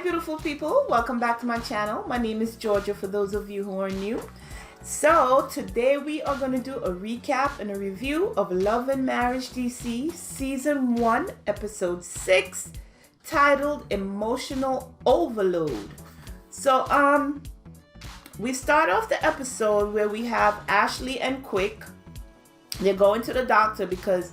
beautiful people. Welcome back to my channel. My name is Georgia for those of you who are new. So today we are going to do a recap and a review of Love and Marriage DC Season 1, Episode 6, titled Emotional Overload. So we start off the episode where we have Ashley and Quick. They're going to the doctor because,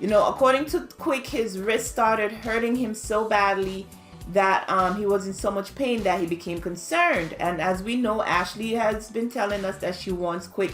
according to Quick, his wrist started hurting him so badly that he was in so much pain that he became concerned. And as we know, Ashley has been telling us that she wants Quick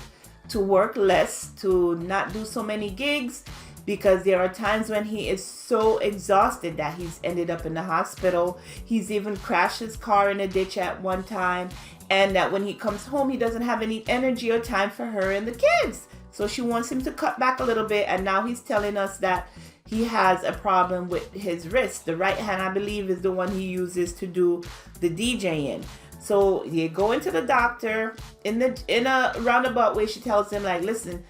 to work less, to not do so many gigs, because there are times when he is so exhausted that he's ended up in the hospital. He's even crashed his car in a ditch at one time, and that when he comes home, he doesn't have any energy or time for her and the kids. So she wants him to cut back a little bit, and now he's telling us that he has a problem with his wrist. The right hand, I believe, is the one he uses to do the DJing. So you go into the doctor in a roundabout way. She tells him, like, listen,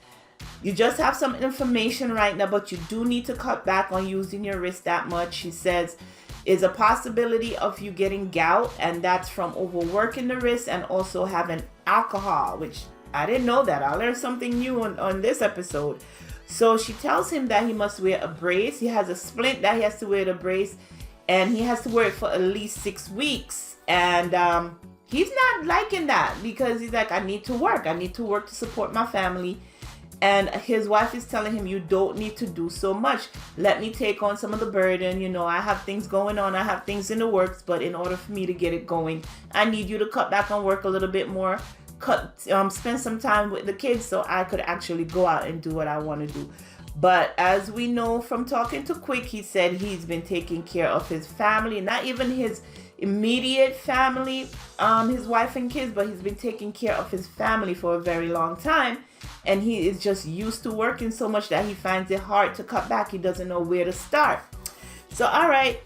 you just have some information right now, but you do need to cut back on using your wrist that much. She says, is a possibility of you getting gout, and that's from overworking the wrist and also having alcohol, which I didn't know that. I learned something new on this episode. So she tells him that he must wear a brace. He has a splint that he has to wear the brace, and he has to wear it for at least 6 weeks. And he's not liking that because he's like, I need to work. I need to work to support my family. And his wife is telling him, you don't need to do so much. Let me take on some of the burden. I have things going on. I have things in the works. But in order for me to get it going, I need you to cut back on work a little bit more. Spend some time with the kids so I could actually go out and do what I want to do. But as we know from talking to Quick, he said he's been taking care of his family, not even his immediate family, his wife and kids, but he's been taking care of his family for a very long time. And he is just used to working so much that he finds it hard to cut back. He doesn't know where to start. So, all right,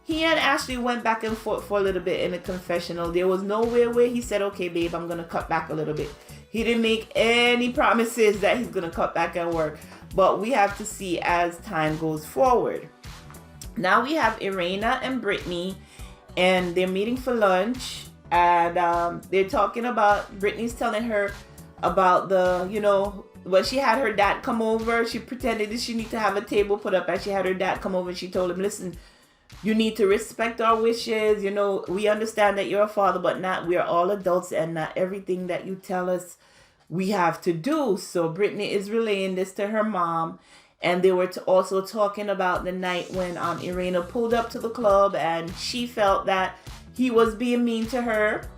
he and Ashley went back and forth for a little bit in the confessional. There was nowhere where he said, okay, babe, I'm going to cut back a little bit. He didn't make any promises that he's going to cut back and work. But we have to see as time goes forward. Now we have Erana and Brittney, and they're meeting for lunch. And they're talking about, Brittney's telling her about when she had her dad come over, she pretended that she needed to have a table put up, and she had her dad come over and she told him, listen, you need to respect our wishes. We understand that you're a father, but we're all adults, and not everything that you tell us we have to do. So Brittney is relaying this to her mom. And they were also talking about the night when Erana pulled up to the club and she felt that he was being mean to her.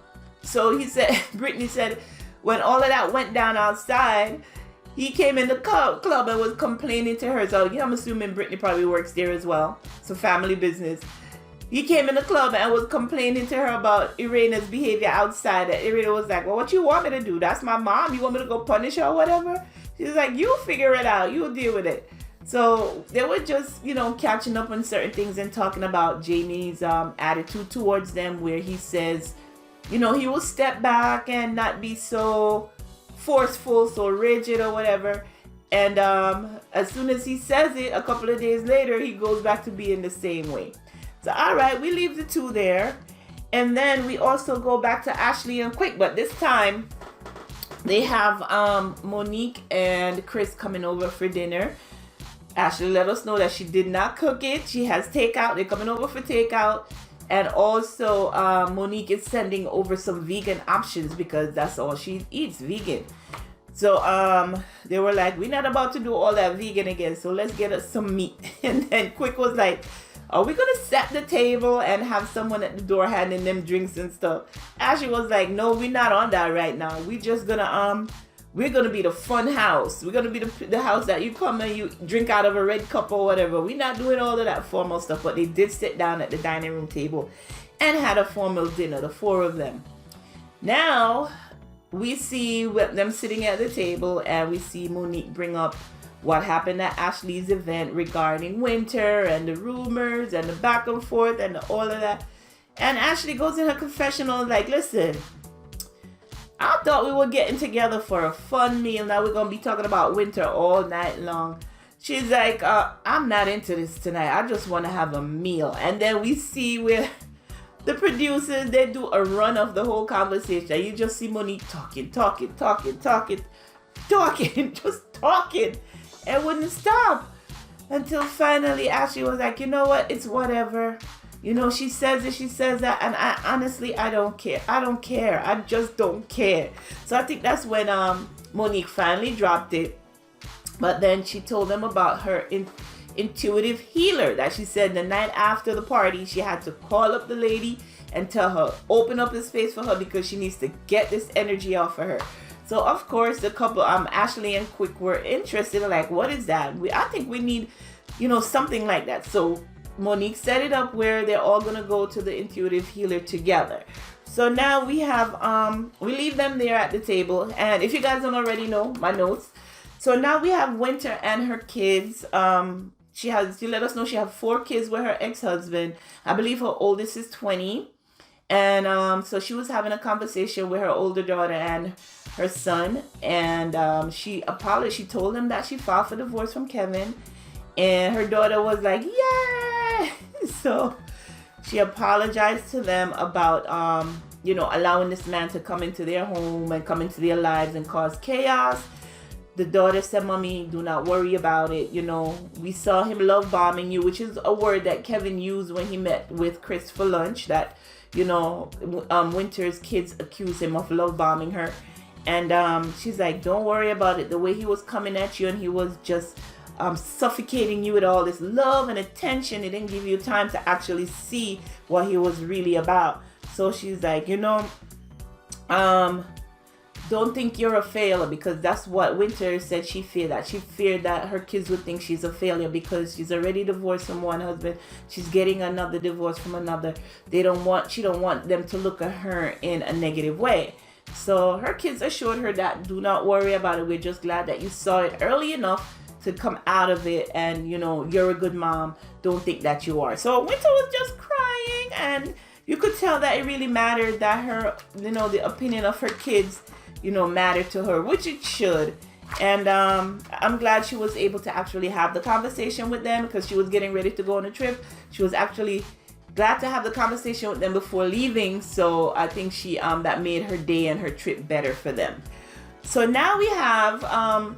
So Brittney said, when all of that went down outside, he came in the club and was complaining to her. So I'm assuming Brittney probably works there as well. So family business. He came in the club and was complaining to her about Irana's behavior outside. And Erana was like, well, what you want me to do? That's my mom. You want me to go punish her or whatever? She's like, you figure it out. You'll deal with it. So they were just, catching up on certain things and talking about Jamie's attitude towards them, where he says, he will step back and not be so forceful, so rigid or whatever. And as soon as he says it, a couple of days later, he goes back to being the same way. So, all right, we leave the two there. And then we also go back to Ashley and Quick, but this time they have Monique and Chris coming over for dinner. Ashley let us know that she did not cook it. She has takeout. They're coming over for takeout. And also, Monique is sending over some vegan options because that's all she eats, vegan. So they were like, we're not about to do all that vegan again, so let's get us some meat. And then Quick was like, are we going to set the table and have someone at the door handing them drinks and stuff? Ashley was like, no, we're not on that right now. We're just going to, we're going to be the fun house. We're going to be the house that you come and you drink out of a red cup or whatever. We're not doing all of that formal stuff. But they did sit down at the dining room table and had a formal dinner, the four of them. Now, we see them sitting at the table, and we see Monique bring up what happened at Ashley's event regarding winter and the rumors and the back and forth and all of that. And Ashley goes in her confessional like, listen, I thought we were getting together for a fun meal. Now we're going to be talking about winter all night long. she's like, I'm not into this tonight. I just want to have a meal. And then we see where the producers, they do a run of the whole conversation. You just see Monique talking, just talking. It wouldn't stop. Until finally Ashley was like, you know what? It's whatever. You know, she says it, she says that. And I honestly, I don't care. I just don't care. So I think that's when Monique finally dropped it. But then she told them about her intuitive healer, that she said the night after the party, she had to call up the lady and tell her, open up the space for her because she needs to get this energy off of her. So of course the couple, Ashley and Quick, were interested. Like, what is that? I think we need, something like that. So Monique set it up where they're all gonna go to the intuitive healer together. So now we have we leave them there at the table, and if you guys don't already know my notes, so now we have Winter and her kids. She let us know she has 4 kids with her ex-husband. I believe her oldest is 20. And so she was having a conversation with her older daughter and her son. And she apologized. She told him that she filed for divorce from Kevin. And her daughter was like, yeah. So she apologized to them about, allowing this man to come into their home and come into their lives and cause chaos. The daughter said, Mommy, do not worry about it. We saw him love bombing you, which is a word that Kevin used when he met with Chris for lunch, that, Winter's kids accused him of love bombing her. And she's like, don't worry about it. The way he was coming at you and he was just suffocating you with all this love and attention, it didn't give you time to actually see what he was really about. So she's like, don't think you're a failure, because that's what Winter said she feared. That she feared that her kids would think she's a failure because she's already divorced from one husband. She's getting another divorce from another. She don't want them to look at her in a negative way. So her kids assured her that do not worry about it. We're just glad that you saw it early enough to come out of it, and you're a good mom. Don't think that you are. So Winter was just crying, and you could tell that it really mattered that her, the opinion of her kids mattered to her, which it should. And I'm glad she was able to actually have the conversation with them, because she was getting ready to go on a trip. She was actually glad to have the conversation with them before leaving. So I think she that made her day and her trip better for them. So now we have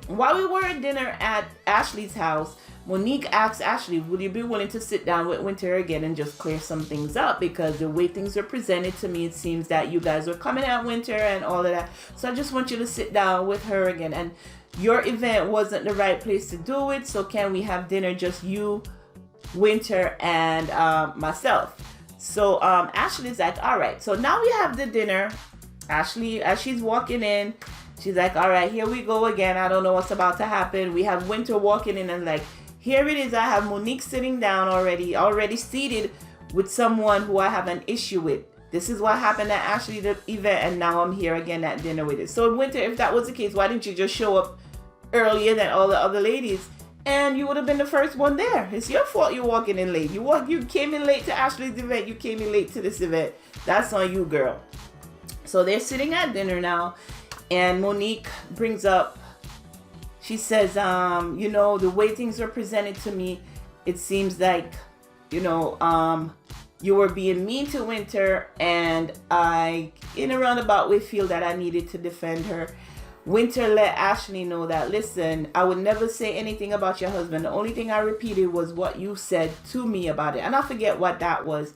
while we were at dinner at Ashley's house, Monique asked Ashley, would you be willing to sit down with Winter again and just clear some things up? Because the way things are presented to me, it seems that you guys were coming at Winter and all of that. So I just want you to sit down with her again. And your event wasn't the right place to do it. So can we have dinner, just you, Winter, and myself? So Ashley's like, all right. So now we have the dinner. Ashley, as she's walking in, she's like, all right, here we go again. I don't know what's about to happen. We have Winter walking in and like, here it is. I have Monique sitting down already seated with someone who I have an issue with. This is what happened at Ashley's event, and now I'm here again at dinner with it. So Winter, if that was the case, why didn't you just show up earlier than all the other ladies? And you would have been the first one there. It's your fault you're walking in late. You came in late to Ashley's event. You came in late to this event. That's on you, girl. So they're sitting at dinner now, and Monique brings up, she says, the way things are presented to me, it seems like, you were being mean to Winter, and I, in a roundabout way, feel that I needed to defend her. Winter let Ashley know that, listen, I would never say anything about your husband. The only thing I repeated was what you said to me about it. And I forget what that was.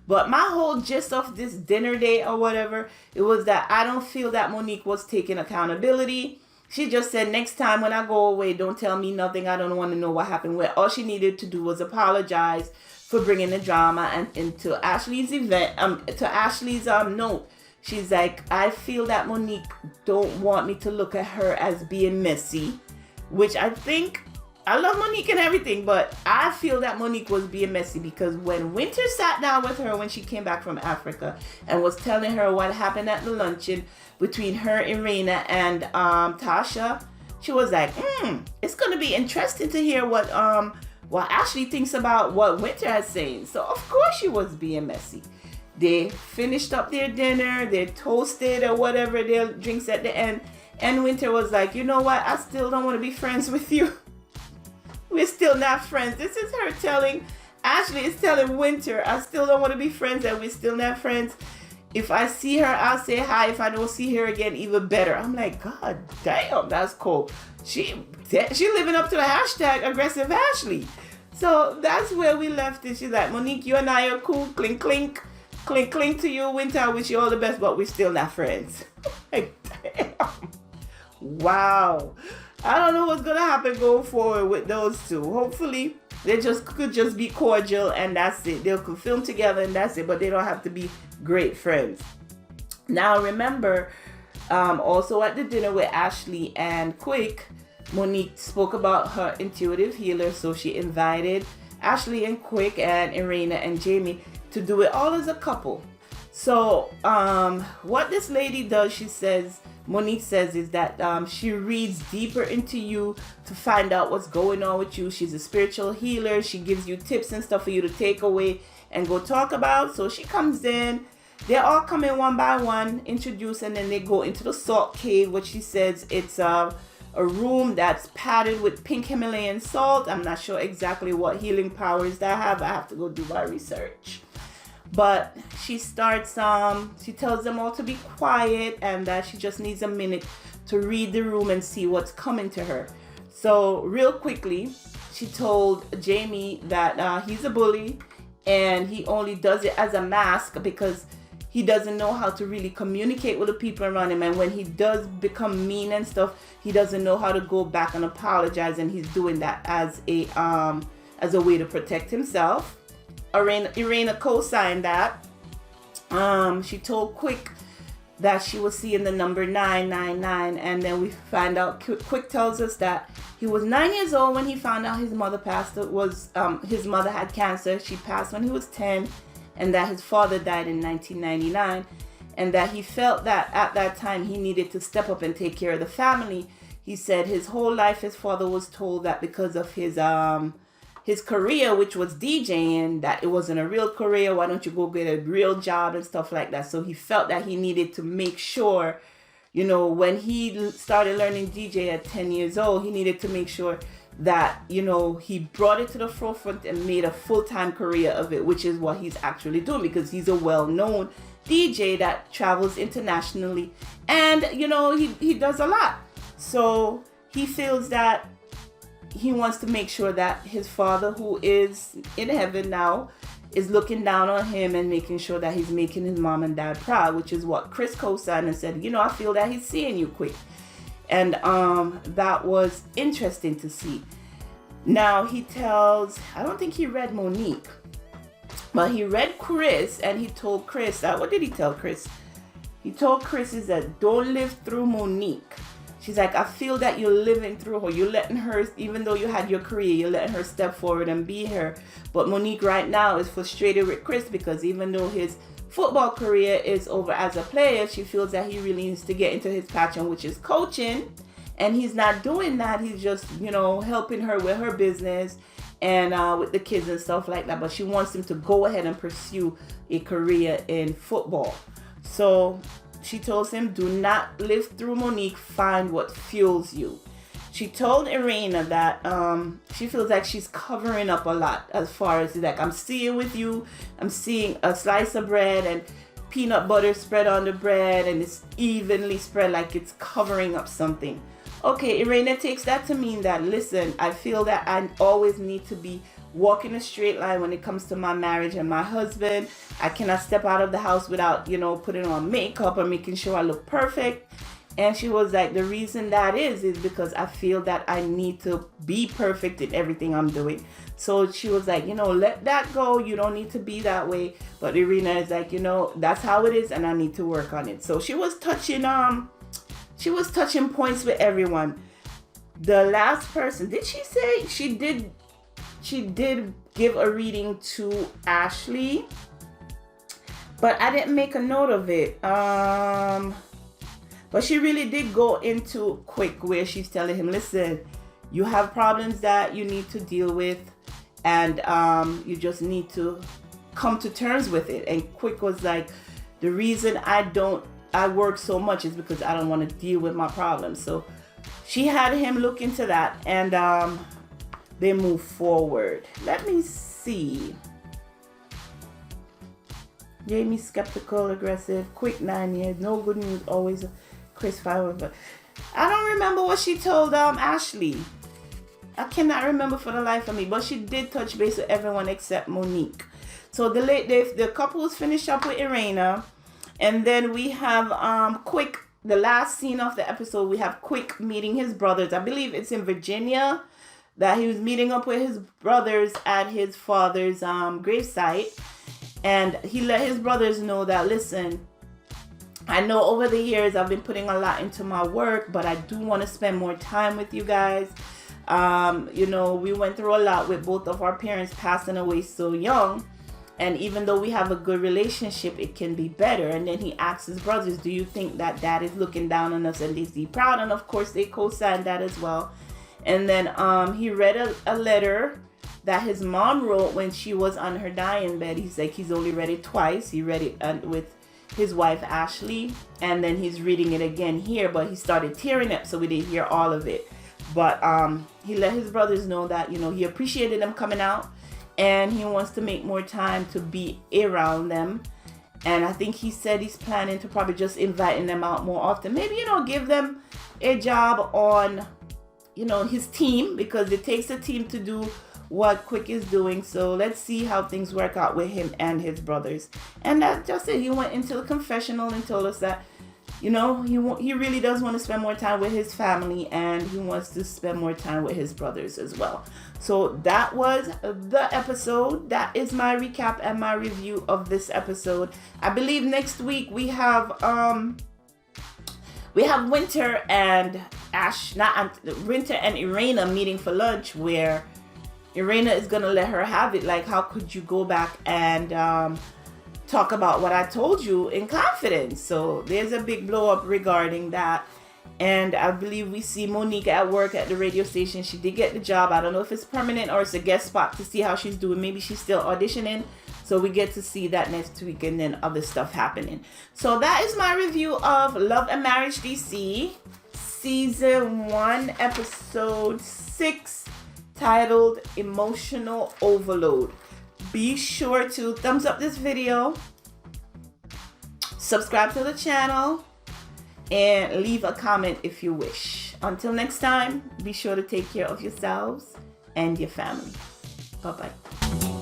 But my whole gist of this dinner date or whatever, it was that I don't feel that Monique was taking accountability. She just said, next time when I go away, don't tell me nothing. I don't want to know what happened. Where all she needed to do was apologize for bringing the drama and into Ashley's event, to Ashley's note. She's like, I feel that Monique don't want me to look at her as being messy, which I think, I love Monique and everything, but I feel that Monique was being messy because when Winter sat down with her when she came back from Africa and was telling her what happened at the luncheon between her, Erana, and Tasha, she was like, it's going to be interesting to hear what Ashley thinks about what Winter has saying. So of course she was being messy. They finished up their dinner, they toasted or whatever, their drinks at the end, and Winter was like, you know what, I still don't want to be friends with you. we're still not friends. This is her telling, Ashley is telling Winter, I still don't want to be friends and we're still not friends. If I see her, I'll say hi. If I don't see her again, even better. I'm like, God damn, that's cool. She living up to the hashtag aggressive Ashley. So that's where we left it. She's like, Monique, you and I are cool. Clink, clink. Clink, clink to you. Winter, I wish you all the best, but we're still not friends. Like, damn. Wow. I don't know what's going to happen going forward with those two. Hopefully, they could just be cordial and that's it. They could film together and that's it, but they don't have to be great friends. Now, remember, also at the dinner with Ashley and Quick, Monique spoke about her intuitive healer, so she invited Ashley and Quick and Erana and Jamie to do it all as a couple. So, what this lady does, Monique says, is that she reads deeper into you to find out what's going on with you. She's a spiritual healer. She gives you tips and stuff for you to take away and go talk about. So she comes in. They all come in one by one, introduce, and then they go into the salt cave, which she says it's a room that's padded with pink Himalayan salt. I'm not sure exactly what healing powers that have. I have to go do my research. But she starts, she tells them all to be quiet and that she just needs a minute to read the room and see what's coming to her. So real quickly, she told Jamie that he's a bully and he only does it as a mask because he doesn't know how to really communicate with the people around him. And when he does become mean and stuff, he doesn't know how to go back and apologize. And he's doing that as a way to protect himself. Erana co-signed that. She told Quick that she was seeing the number 999, and then we find out, Quick tells us that he was 9 years old when he found out his mother his mother had cancer. She passed when he was 10, and that his father died in 1999, and that he felt that at that time he needed to step up and take care of the family. He said his whole life his father was told that because of his career, which was DJing, that it wasn't a real career. Why don't you go get a real job and stuff like that? So he felt that he needed to make sure, when he started learning DJ at 10 years old, he needed to make sure that, he brought it to the forefront and made a full-time career of it, which is what he's actually doing because he's a well-known DJ that travels internationally and, he does a lot. So he feels that he wants to make sure that his father, who is in heaven now, is looking down on him and making sure that he's making his mom and dad proud, which is what Chris co-signed and said, I feel that he's seeing you, Quick. And that was interesting to see. Now he tells, I don't think he read Monique, but he read Chris, and he told Chris, what did he tell Chris? He told Chris is that don't live through Monique. She's like, I feel that you're living through her. You're letting her, even though you had your career, you're letting her step forward and be her. But Monique right now is frustrated with Chris because even though his football career is over as a player, she feels that he really needs to get into his passion, which is coaching. And he's not doing that. He's just, helping her with her business and with the kids and stuff like that. But she wants him to go ahead and pursue a career in football. So she tells him, do not live through Monique, find what fuels you. She told Erana that she feels like she's covering up a lot as far as like, I'm seeing with you, I'm seeing a slice of bread and peanut butter spread on the bread and it's evenly spread like it's covering up something. Okay, Erana takes that to mean that, listen, I feel that I always need to be walking a straight line when it comes to my marriage and my husband. I cannot step out of the house without, putting on makeup or making sure I look perfect. And she was like, the reason that is because I feel that I need to be perfect in everything I'm doing. So she was like, let that go. You don't need to be that way. But Erana is like, that's how it is and I need to work on it. So she was touching points with everyone. The last person, did she say she did give a reading to Ashley, but I didn't make a note of it. But she really did go into Quick where she's telling him, listen, you have problems that you need to deal with and you just need to come to terms with it. And Quick was like, the reason I work so much is because I don't want to deal with my problems. So she had him look into that. And they move forward. Let me see. Jamie skeptical, aggressive, quick 9 years, no good news, always Chris 5. But I don't remember what she told Ashley. I cannot remember for the life of me, but she did touch base with everyone except Monique. So the couples finished up with Erana, and then we have Quick. The last scene of the episode, we have Quick meeting his brothers. I believe it's in Virginia that he was meeting up with his brothers at his father's gravesite. And he let his brothers know that, listen, I know over the years I've been putting a lot into my work, but I do want to spend more time with you guys. You know, we went through a lot with both of our parents passing away so young. And even though we have a good relationship, it can be better. And then he asked his brothers, do you think that dad is looking down on us and is he proud? And of course, they co-signed that as well. And then he read a letter that his mom wrote when she was on her dying bed. He's like, he's only read it twice. He read it with his wife, Ashley. And then he's reading it again here. But he started tearing up, so we didn't hear all of it. But he let his brothers know that, you know, he appreciated them coming out. And he wants to make more time to be around them. And I think he said he's planning to probably just inviting them out more often. Maybe, you know, give them a job on, you know, his team. Because it takes a team to do what Quick is doing. So let's see how things work out with him and his brothers. And that just it. He went into the confessional and told us that, you know, he really does want to spend more time with his family, and he wants to spend more time with his brothers as well. So that was the episode. That is my recap and my review of this episode. I believe next week we have Winter and Winter and Erana meeting for lunch, where Erana is gonna let her have it. Like, how could you go back and talk about what I told you in confidence? So there's a big blow up regarding that. And I believe we see Monique at work at the radio station. She did get the job. I don't know if it's permanent or it's a guest spot, to see how she's doing. Maybe she's still auditioning. So we get to see that next week, and then other stuff happening. So that is my review of Love and Marriage DC Season 1, Episode 6, titled Emotional Overload. Be sure to thumbs up this video, subscribe to the channel, and leave a comment if you wish. Until next time, be sure to take care of yourselves and your family. Bye-bye.